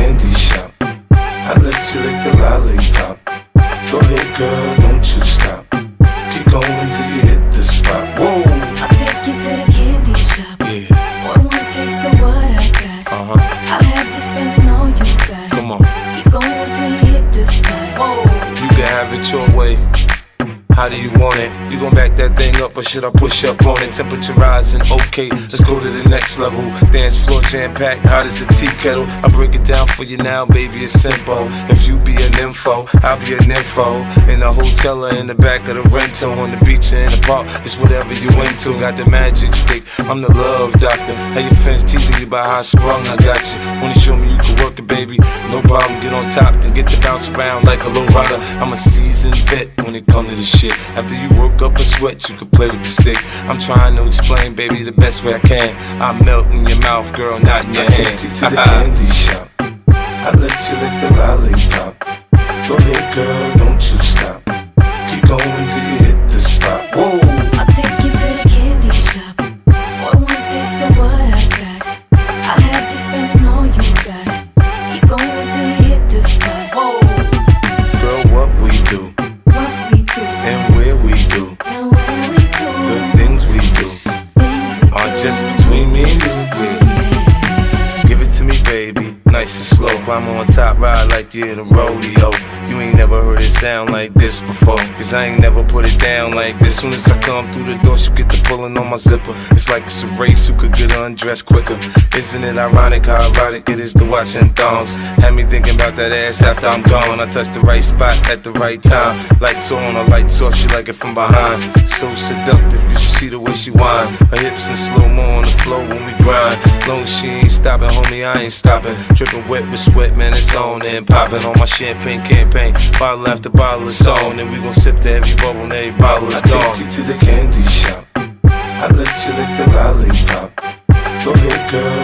candy shop. I let you lick the lollipop. Go ahead, girl, don't you stop. Keep going till you hit the spot. Whoa. I'll take you to the candy shop. Yeah. One taste of what I got. I'll have you spending all you got. Come on. Keep going till you hit the spot. Whoa. You can have it your way. How do you want it? You gon' back that thing up or should I push up on it? Temperature rising, okay, let's go to the next level. Dance floor jam-packed, hot as a tea kettle. I break it down for you now, baby, it's simple. If you be an info, I'll be an info. In the hotel or in the back of the rental, on the beach or in the park, it's whatever you into. Got the magic stick, I'm the love doctor. How your fans teasing you about how I sprung, I got you. Wanna show me you can work it, baby? No problem, get on top, then get to bounce around like a low rider. I'm a seasoned vet when it come to this shit. After you work up a sweat, you can play with the stick. I'm trying to explain, baby, the best way I can. I melt in your mouth, girl, not in your hand. I take you to the candy shop. I let you lick the lollipop. Go ahead, girl, don't you stop. Keep going till you hit the spot. Whoa. I'll take you to the candy shop. One taste of what I got. I'll have you spending all you got. Keep going till you hit the spot. Whoa. Girl, what we do, What we do, and where we do, and where we do, the things we do things we are do. just between me and you, yeah. Give it to me, baby, nice and slow. Climb on top, ride like you're in a rodeo. You ain't never heard it sound like this before, cause I ain't never put it down like this. Soon as I come through the door, she get the pulling on my zipper. It's like it's a race, who could get undressed quicker. Isn't it ironic how erotic it is to watching thongs? Had me thinking about that ass after I'm gone. I touched the right spot at the right time. Lights on or lights off, she like it from behind. So seductive, you should see the way she whine. Her hips in slow-mo on the floor when we grind. Long as she ain't stopping, homie, I ain't stopping. Dripping wet with sweat, man, it's on and popping on my champagne campaign. Bottle after bottle is on, and we gon' sip to every bubble and every bottle is gone. I take you to the candy shop. I let you lick the lollipop. Go ahead, girl,